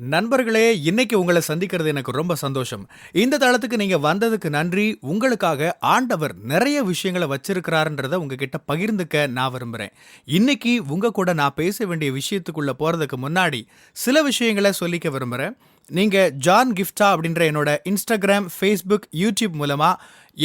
நண்பர்களே, இன்னைக்கு உங்கள சந்திக்கிறது எனக்கு ரொம்ப சந்தோஷம். இந்த தளத்துக்கு நீங்க வந்ததுக்கு நன்றி. உங்களுக்காக ஆண்டவர் நெறைய விஷயங்கள வச்சிருக்கிறாருன்றத உங்ககிட்ட பகிர்ந்துக்க நான் விரும்புறேன். இன்னைக்கு உங்க கூட நான் பேச வேண்டிய விஷயத்துக்குள்ள போறதுக்கு முன்னாடி, சில விஷயங்கள சொல்லிக்க விரும்புறேன். நீங்க ஜான் கிஃப்டா அப்படின்ற என்னோட Instagram, Facebook, YouTube மூலமா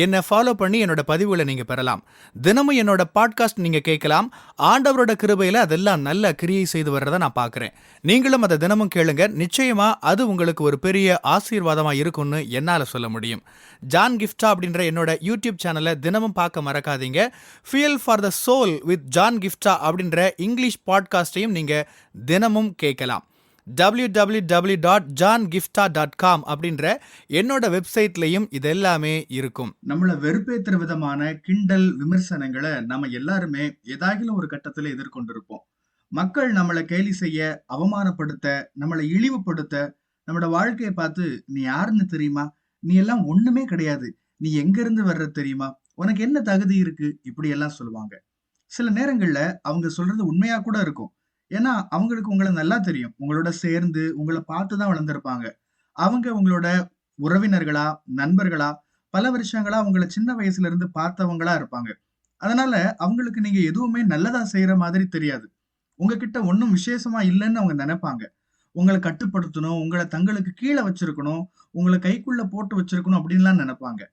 என்ன ஃபாலோ பண்ணி என்னோட பதிவுகள நீங்க பெறலாம். தினமும் என்னோட பாட்காஸ்ட் நீங்க கேட்கலாம். ஆண்டவரோட கிருபையில அதெல்லாம் நல்ல கிரியை செய்து வர்றத நான் பார்க்கிறேன். நீங்களும் அத தினமும் கேளுங்க. நிச்சயமா அது உங்களுக்கு ஒரு பெரிய ஆசீர்வாதமா இருக்கும்னு என்னால சொல்ல முடியும். ஜான் கிஃப்டா அப்படின்ற என்னோட யூடியூப் சேனலை தினமும் பார்க்க மறக்காதீங்க. Fuel for the soul with John Gifta அப்படின்ற இங்கிலீஷ் பாட்காஸ்டையும் நீங்க தினமும் கேட்கலாம். www.johngifta.com அப்படின்ற என்னோட வெப்சைட்லயும் இது எல்லாமே இருக்கும். நம்மள வெறுப்பேத்துற விதமான கிண்டல் விமர்சனங்களை நம்ம எல்லாருமே ஏதாகிலும் ஒரு கட்டத்துல எதிர்கொண்டிருப்போம். மக்கள் நம்மளை கேலி செய்ய, அவமானப்படுத்த, நம்மளை இழிவுபடுத்த, நம்மளோட வாழ்க்கையை பார்த்து நீ யாருன்னு தெரியுமா, நீ எல்லாம் ஒண்ணுமே கிடையாது, நீ எங்க இருந்து வர்ற தெரியுமா, உனக்கு என்ன தகுதி இருக்கு, இப்படி எல்லாம் சொல்லுவாங்க. சில நேரங்கள்ல அவங்க சொல்றது உண்மையா கூட இருக்கும். ஏன்னா அவங்களுக்கு உங்களை நல்லா தெரியும். உங்களோட சேர்ந்து உங்களை பார்த்துதான் வளர்ந்திருப்பாங்க. அவங்க உங்களோட உறவினர்களா, நண்பர்களா, பல வருஷங்களா உங்கள சின்ன வயசுல இருந்து பார்த்தவங்களா இருப்பாங்க. அதனால அவங்களுக்கு நீங்க எதுவுமே நல்லதா செய்யற மாதிரி தெரியாது. உங்ககிட்ட ஒண்ணும் விசேஷமா இல்லன்னு அவங்க நெனைப்பாங்க. உங்கள கட்டுப்படுத்தணும், உங்கள தங்களுக்கு கீழ வச்சிருக்கணும், உங்கள கைக்குள்ள போட்டு வச்சிருக்கணும் அப்படின்லாம் நெனைப்பாங்க.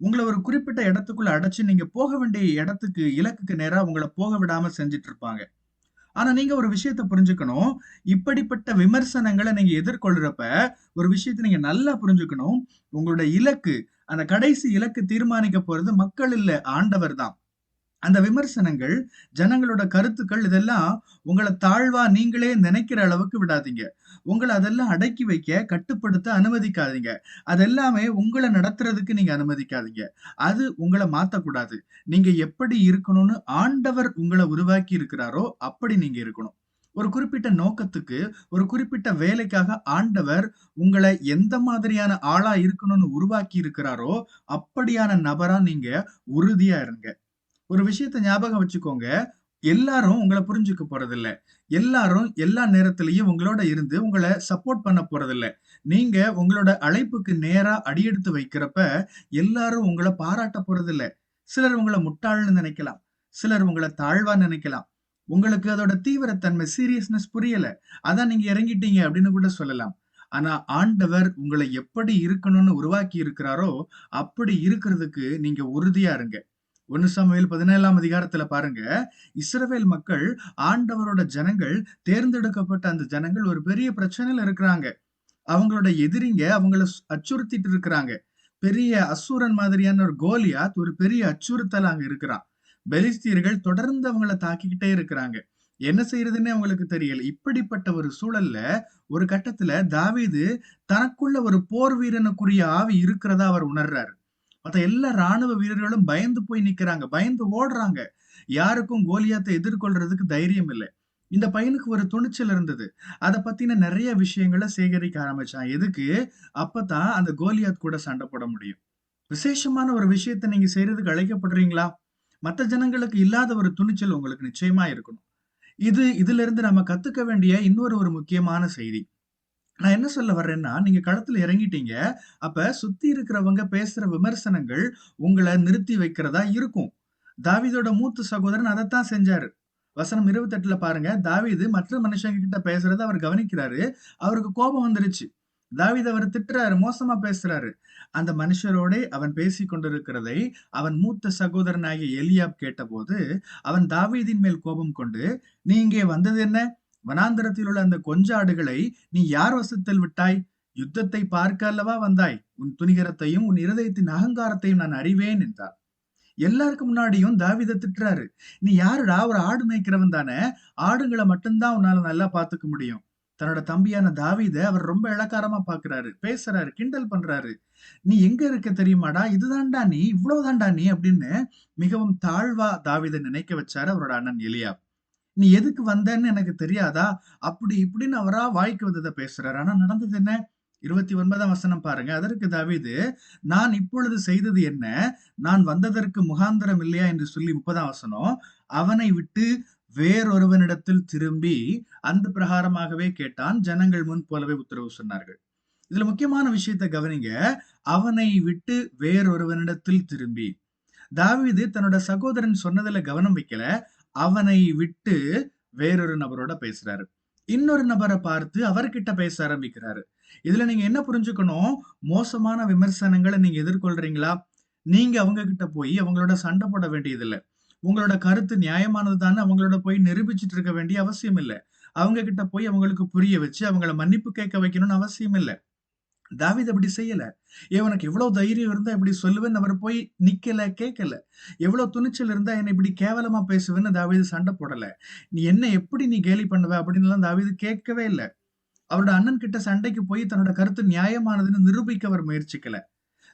உங்கள ஒரு குறிப்பிட்ட இடத்துக்குள்ள அடைச்சு நீங்க போக வேண்டிய இடத்துக்கு, இலக்குக்கு நேரா உங்கள போக விடாம செஞ்சுட்டு இருப்பாங்க. ஆனா நீங்க ஒரு விஷயத்த புரிஞ்சுக்கணும். இப்படிப்பட்ட விமர்சனங்கள நீங்க எதிர்கொள்றப்ப, ஒரு விஷயத்த நீங்க நல்லா புரிஞ்சுக்கணும். உங்களோட இலக்கு, அந்த கடைசி இலக்கு தீர்மானிக்க போறது மக்கள் இல்ல, ஆண்டவர் தான். அந்த விமர்சனங்கள், ஜனங்களோட கருத்துக்கள் இதெல்லாம் உங்கள தாழ்வா நீங்களே நினைக்கிற அளவுக்கு விடாதீங்க. உங்கள அதெல்லாம் அடக்கி வைக்க, கட்டுப்படுத்த அனுமதிக்காதீங்க. அதெல்லாமே உங்கள நடத்துறதுக்கு நீங்க அனுமதிக்காதீங்க. அது உங்கள மாத்தக்கூடாது. நீங்க எப்படி இருக்கணும்னு ஆண்டவர் உங்கள உருவாக்கி இருக்கிறாரோ, அப்படி நீங்க இருக்கணும். ஒரு குறிப்பிட்ட நோக்கத்துக்கு, ஒரு குறிப்பிட்ட வேலைக்காக ஆண்டவர் உங்கள எந்த மாதிரியான ஆளா இருக்கணும்னு உருவாக்கி இருக்கிறாரோ, அப்படியான நபரா நீங்க உறுதியா இருங்க. ஒரு விஷயத்த ஞாபகம் வச்சுக்கோங்க. எல்லாரும் உங்கள புரிஞ்சுக்க போறதில்ல. எல்லாரும் எல்லா நேரத்திலயும் உங்களோட இருந்து உங்கள சப்போர்ட் பண்ண போறதில்ல. நீங்க உங்களோட அழைப்புக்கு நேரா அடியெடுத்து வைக்கிறப்ப, எல்லாரும் உங்கள பாராட்ட போறதில்ல. சிலர் உங்கள முட்டாள்ன்னு நெனைக்கலாம். சிலர் உங்கள தாழ்வா நெனைக்கலாம். உங்களுக்கு அதோட தீவிரத்தன்மை, சீரியஸ்னஸ் புரியல. அதான் நீங்க இறங்கிட்டீங்க அப்படின்னு கூட சொல்லலாம். ஆனா ஆண்டவர் உங்கள எப்படி இருக்கணும்னு உருவாக்கி இருக்கிறாரோ, அப்படி இருக்கிறதுக்கு நீங்க உறுதியா இருங்க. 1 சாமுவேல் 17ஆம் அதிகாரத்துல பாருங்க, இஸ்ரவேல் மக்கள் ஆண்டவரோட ஜனங்கள், தேர்ந்தெடுக்கப்பட்ட அந்த ஜனங்கள் ஒரு பெரிய பிரச்சனையில இருக்கிறாங்க. அவங்களோட எதிரிங்க அவங்கள அச்சுறுத்திட்டு இருக்கிறாங்க. பெரிய அசூரன் மாதிரியான ஒரு கோலியாத் ஒரு பெரிய அச்சுறுத்தல் அங்க இருக்கிறான். பெலிஸ்தியர்கள் தொடர்ந்து அவங்கள தாக்கிக்கிட்டே இருக்கிறாங்க. என்ன செய்யறதுன்னே அவங்களுக்கு தெரியல. இப்படிப்பட்ட ஒரு சூழல்ல ஒரு கட்டத்துல தாவீது தனக்குள்ள ஒரு போர் வீரனுக்குரிய ஆவி இருக்கிறதா அவர் உணர்றாரு. மத்த எல்லா ராணுவ வீரர்களும் பயந்து போய் நிக்கிறாங்க. பயந்து ஓடுறாங்க. யாருக்கும் கோலியாத்தை எதிர்கொள்றதுக்கு தைரியம் இல்ல. இந்த பையனுக்கு ஒரு துணிச்சல் இருந்தது. அத பத்தின நெறைய விஷயங்கள சேகரிக்க ஆரம்பிச்சான். எதுக்கு? அப்பதான் அந்த கோலியாத் கூட சண்டை போட முடியும். விசேஷமான ஒரு விஷயத்த நீங்க செய்யறதுக்கு அழைக்கப்படுறீங்களா? மத்த ஜனங்களுக்கு இல்லாத ஒரு துணிச்சல் உங்களுக்கு நிச்சயமா இருக்கணும். இதிலிருந்து நம்ம கத்துக்க வேண்டிய இன்னொரு ஒரு முக்கியமான செய்தி. நான் என்ன சொல்ல வர்றேன்னா, நீங்க களத்துல இறங்கிட்டீங்க. அப்ப சுத்தி இருக்கிறவங்க பேசுற விமர்சனங்கள் உங்கள நிறுத்தி வைக்கிறதா இருக்கும். தாவீதோட மூத்த சகோதரன் அதத்தான் செஞ்சாரு. வசனம் 28ல பாருங்க, தாவீது மற்ற மனுஷங்க கிட்ட பேசுறத அவர் கவனிக்கிறாரு. அவருக்கு கோபம் வந்துருச்சு. தாவீது அவர திட்டுறாரு, மோசமா பேசுறாரு. அந்த மனுஷரோடே அவன் பேசிக் கொண்டிருக்கிறதை அவன் மூத்த சகோதரனாகிய எலியாப் கேட்டபோது, அவன் தாவீதின் மேல் கோபம் கொண்டு, "நீ இங்கே வந்தது என்ன? வனாந்தரத்தில் உள்ள அந்த கொஞ்ச ஆடுகளை நீ யார் வசத்தில் விட்டாய்? யுத்தத்தை பார்க்க அல்லவா வந்தாய்? உன் துணிகரத்தையும் உன் இருதயத்தின் அகங்காரத்தையும் நான் அறிவேன்" என்றார். எல்லாருக்கு முன்னாடியும் தாவீத திட்டுறாரு. "நீ யாருடா? ஒரு ஆடு மேய்க்கிறவன் தானே. ஆடுகள மட்டும்தான் உன்னால நல்லா பாத்துக்க முடியும்." தன்னோட தம்பியான தாவீத அவர் ரொம்ப இளக்காரமா பாக்குறாரு, பேசுறாரு, கிண்டல் பண்றாரு. "நீ எங்க இருக்க தெரியுமாடா? இதுதான்டா நீ, இவ்வளவுதான்டா நீ" அப்படின்னு மிகவும் தாழ்வா தாவீத நினைக்க வச்சாரு அவரோட அண்ணன் எலியாப். "நீ எதுக்கு வந்தன்னு எனக்கு தெரியாதா?" அப்படி இப்படின்னு அவரா வாய்க்கு வந்தத பேசுறாரு. ஆனா நடந்தது என்ன? 29ஆம் வசனம் பாருங்க. அதற்கு தாவீது, "நான் இப்பொழுது செய்தது என்ன? நான் வந்ததற்கு முகாந்திரம் இல்லையா?" என்று சொல்லி 30ஆம் வசனம், "அவனை விட்டு வேறொருவனிடத்தில் திரும்பி அந்த பிரகாரமாகவே கேட்டான். ஜனங்கள் முன் போலவே உத்தரவு சொன்னார்கள். இதுல முக்கியமான விஷயத்தை கவனிங்க. அவனை விட்டு வேறொருவனிடத்தில் திரும்பி. தாவீது தன்னோட சகோதரன் சொன்னதுல கவனம் வைக்கல. அவனை விட்டு வேறொரு நபரோட பேசுறாரு. இன்னொரு நபரை பார்த்து அவர்கிட்ட பேச ஆரம்பிக்கிறாரு. இதுல நீங்க என்ன புரிஞ்சுக்கணும்? மோசமான விமர்சனங்களை நீங்க எதிர்கொள்றீங்களா? நீங்க அவங்க கிட்ட போய் அவங்களோட சண்டை போட வேண்டியதில்ல. உங்களோட கருத்து நியாயமானதுதான்னு அவங்களோட போய் நிரூபிச்சுட்டு இருக்க வேண்டிய அவசியம் இல்ல. அவங்க கிட்ட போய் அவங்களுக்கு புரிய வச்சு அவங்கள மன்னிப்பு கேட்க வைக்கணும்னு அவசியம் இல்ல. தாவீது அப்படி செய்யல. உனக்கு எவ்வளவு தைரியம் இருந்தா இப்படி சொல்லுவேன்னு அவர் போய் நிக்கல, கேட்கல. எவ்வளவு துணிச்சல் இருந்தா என்ன இப்படி கேவலமா பேசுவேன்னு தாவீது சண்டை போடல. நீ என்ன எப்படி நீ கேலி பண்ணுவ அப்படின்னு எல்லாம் தாவீது கேட்கவே இல்ல. அவரோட அண்ணன் கிட்ட சண்டைக்கு போய் தன்னோட கருத்து நியாயமானதுன்னு நிரூபிக்க அவர் முயற்சிக்கல.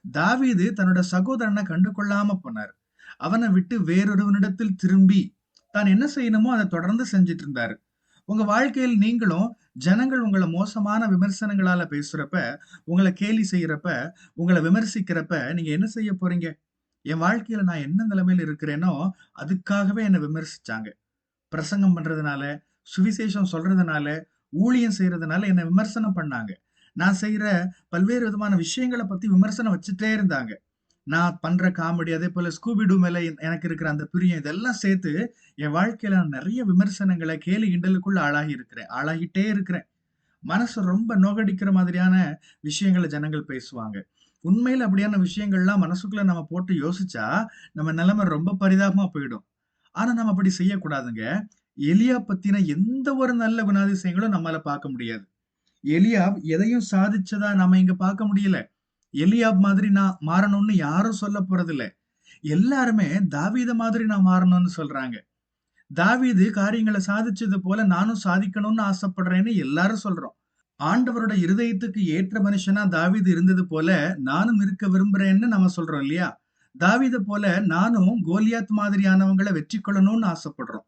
தாவீது தன்னோட சகோதரனை கண்டு கொள்ளாம போனார். அவனை விட்டு வேறொருவனிடத்தில் திரும்பி தான் என்ன செய்யணுமோ அதை தொடர்ந்து செஞ்சிட்டு இருந்தாரு. உங்க வாழ்க்கையில் நீங்களும் ஜனங்கள் உங்களை மோசமான விமர்சனங்களால பேசுறப்ப, உங்களை கேலி செய்யறப்ப, உங்களை விமர்சிக்கிறப்ப நீங்க என்ன செய்ய போறீங்க? என் வாழ்க்கையில நான் என்ன நிலைமையில இருக்கிறேனோ அதுக்காகவே என்னை விமர்சிச்சாங்க. பிரசங்கம் பண்றதுனால, சுவிசேஷம் சொல்றதுனால, ஊழியம் செய்யறதுனால என்ன விமர்சனம் பண்ணாங்க. நான் செய்யற பல்வேறு விதமான விஷயங்களை பத்தி விமர்சனம் வச்சுட்டே இருந்தாங்க. நான் பண்ற காமெடி, அதே போல ஸ்கூபிடு மேல எனக்கு இருக்கிற அந்த பிரியம், இதெல்லாம் சேர்த்து என் வாழ்க்கையில நான் நிறைய விமர்சனங்களை, கேலி கிண்டலுக்குள்ள ஆளாகிட்டே இருக்கிறேன். மனசு ரொம்ப நோகடிக்கிற மாதிரியான விஷயங்களை ஜனங்கள் பேசுவாங்க. உண்மையில அப்படியான விஷயங்கள்லாம் மனசுக்குள்ள நம்ம போட்டு யோசிச்சா நம்ம நிலைமை ரொம்ப பரிதாபமா போயிடும். ஆனா நம்ம அப்படி செய்யக்கூடாதுங்க. எலியா பத்தின எந்த ஒரு நல்ல குணாதிசயங்களும் நம்மால பார்க்க முடியாது. எலியாப் எதையும் சாதிச்சதா நாம இங்க பார்க்க முடியல. எலியாப் மாதிரி நான் மாறணும்னு யாரும் சொல்ல போறதில்ல. எல்லாருமே தாவீத மாதிரி நான் மாறணும்னு சொல்றாங்க. தாவீது காரியங்களை சாதிச்சது போல நானும் சாதிக்கணும்னு ஆசைப்படுறேன்னு எல்லாரும் சொல்றோம். ஆண்டவரோட இருதயத்துக்கு ஏற்ற மனுஷனா தாவீது இருந்தது போல நானும் இருக்க விரும்புறேன்னு நம்ம சொல்றோம் இல்லையா? தாவீத போல நானும் கோலியாத் மாதிரியானவங்களை வெற்றி கொள்ளணும்னு ஆசைப்படுறோம்.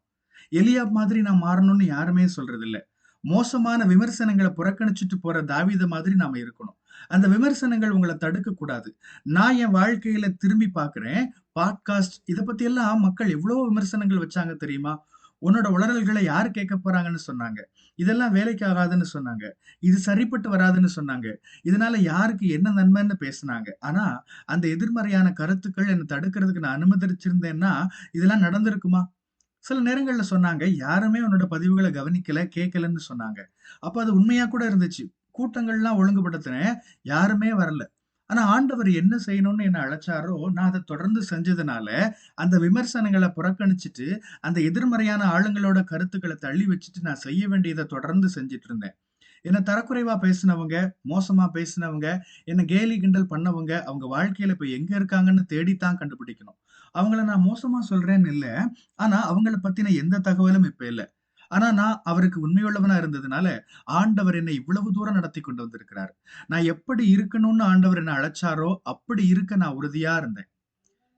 எலியாப் மாதிரி நான் மாறணும்னு யாருமே சொல்றது இல்ல. மோசமான விமர்சனங்களை புறக்கணிச்சுட்டு போற தாவீத மாதிரி நாம இருக்கணும். அந்த விமர்சனங்கள் உங்களை தடுக்க கூடாது. நான் என் வாழ்க்கையில திரும்பி பார்க்கிறேன். பாட்காஸ்ட் இத பத்தி எல்லாம் மக்கள் எவ்வளவு விமர்சனங்கள் வச்சாங்க தெரியுமா? உன்னோட உளறல்களை யாரு கேட்க போறாங்கன்னு சொன்னாங்க. இதெல்லாம் வேலைக்கு ஆகாதுன்னு சொன்னாங்க. இது சரிப்பட்டு வராதுன்னு சொன்னாங்க. இதனால யாருக்கு என்ன நன்மைன்னு பேசுனாங்க. ஆனா அந்த எதிர்மறையான கருத்துக்கள் என்ன தடுக்கிறதுக்கு நான் அனுமதிச்சிருந்தேன்னா இதெல்லாம் நடந்திருக்குமா? சில நேரங்கள்ல சொன்னாங்க, யாருமே உன்னோட பதிவுகள கவனிக்கல, கேட்கலன்னு சொன்னாங்க. அப்ப அது உண்மையா கூட இருந்துச்சு. கூட்டங்கள்லாம் ஒழுங்குபடுத்தினேன். யாருமே வரல. ஆனா ஆண்டவர் என்ன செய்யணும்னு என்ன அழைச்சாரோ, நான் அத தொடர்ந்து செஞ்சதுனால, அந்த விமர்சனங்கள புறக்கணிச்சுட்டு, அந்த எதிர்மறையான ஆளுங்களோட கருத்துக்கள தள்ளி வச்சுட்டு, நான் செய்ய வேண்டியத தொடர்ந்து செஞ்சுட்டு இருந்தேன். என்ன தரக்குறைவா பேசினவங்க, மோசமா பேசினவங்க, என்ன கேலி கிண்டல் பண்ணவங்க, அவங்க வாழ்க்கையில இப்ப எங்க இருக்காங்கன்னு தேடித்தான் கண்டுபிடிக்கணும். அவங்கள நான் மோசமா சொல்றேன்னு இல்ல. ஆனா அவங்கள பத்தின எந்த தகவலும் இப்ப இல்ல. ஆனா நான் அவருக்கு உண்மையுள்ளவனா இருந்ததுனால, ஆண்டவர் என்னை இவ்வளவு தூரம் நடத்தி கொண்டு வந்திருக்கிறார். நான் எப்படி இருக்கணும்னு ஆண்டவர் என்ன அழைச்சாரோ, அப்படி இருக்க நான் உறுதியா இருந்தேன்.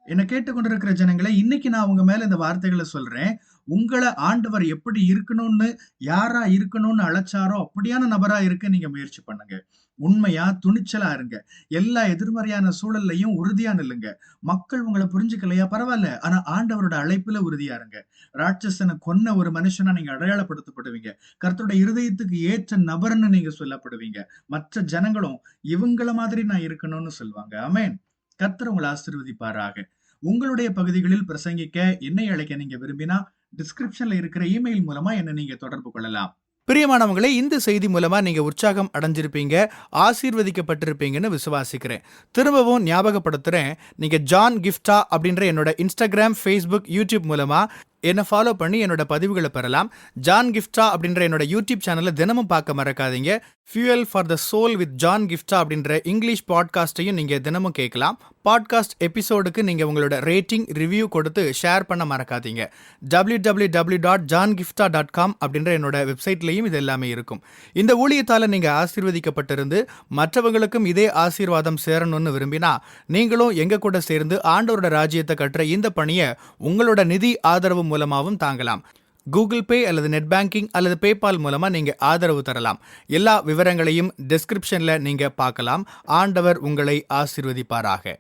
என்ன கேட்டுக்கொண்டிருக்கிற ஜனங்களே, இன்னைக்கு நான் உங்க மேல இந்த வார்த்தைகளை சொல்றேன். உங்கள ஆண்டவர் எப்படி இருக்கணும்னு, யாரா இருக்கணும்னு அழைச்சாரோ அப்படியான நபரா இருக்க நீங்க முயற்சி பண்ணுங்க. உண்மையா, துணிச்சலா இருங்க. எல்லா எதிர்மறையான சூழல்லையும் உறுதியா நில்லுங்க. மக்கள் உங்களை புரிஞ்சுக்கலையா பரவாயில்ல. ஆனா ஆண்டவரோட அழைப்புல உறுதியா இருங்க. ராட்சசனை கொன்ன ஒரு மனுஷனா நீங்க அடையாளப்படுத்தப்படுவீங்க. கர்த்தருடைய இருதயத்துக்கு ஏற்ற நபர்ன்னு நீங்க சொல்லப்படுவீங்க. மற்ற ஜனங்களும் இவங்கள மாதிரி நான் இருக்கணும்னு சொல்லுவாங்க. ஆமென். கர்த்தர் உங்களை ஆசீர்வதிப்பாராக. உங்களுடைய பகுதிகளில் பிரசங்கிக்க என்னை அழைக்க நீங்க விரும்பினா டிஸ்கிரிப்ஷன்ல இருக்கிற இமெயில் மூலமா என்ன நீங்க தொடர்பு கொள்ளலாம். பிரியமானவங்களே, இந்த செய்தி மூலமா நீங்க உற்சாகம் அடைஞ்சிருப்பீங்க, ஆசீர்வதிக்கப்பட்டிருப்பீங்கன்னு விசுவாசிக்கிறேன். திரும்பவும் ஞாபகப்படுத்துறேன், நீங்க ஜான் கிஃப்டா அப்படின்ற என்னோட இன்ஸ்டாகிராம், ஃபேஸ்புக், யூடியூப் மூலமா என்ன ஃபாலோ பண்ணி என்னோட பதிவுகளை பெறலாம். ஜான் கிஃப்டா அப்படின்ற என்னோட யூடியூப் சேனலை தினமும் பார்க்க மறக்காதீங்க. Fuel for the soul with John Gifta அப்படின்ற இங்கிலீஷ் பாட்காஸ்டையும் நீங்க தினமும் கேட்கலாம். பாட்காஸ்ட் எபிசோடுக்கு நீங்க உங்களோட ரேட்டிங், ரிவ்யூ கொடுத்து ஷேர் பண்ண மறக்காதீங்க. www.johngiftha.com அப்படின்ற என்னோட வெப்சைட்லையும் இது எல்லாமே இருக்கும். இந்த ஊழியத்தால நீங்க ஆசீர்வதிக்கப்பட்டிருந்து மற்றவங்களுக்கும் இதே ஆசீர்வாதம் சேரணும்னு விரும்பினா நீங்களும் எங்க கூட சேர்ந்து ஆண்டவரோட ராஜ்யத்தை கட்டுற இந்த பணியை உங்களோட நிதி ஆதரவு மூலமாகவும் தாங்கலாம். கூகுள் பே அல்லது நெட் பேங்கிங் அல்லது பேபால் மூலமா நீங்க ஆதரவு தரலாம். எல்லா விவரங்களையும் டிஸ்கிரிப்ஷன்ல நீங்க பார்க்கலாம். ஆண்டவர் உங்களை ஆசீர்வதிப்பாராக.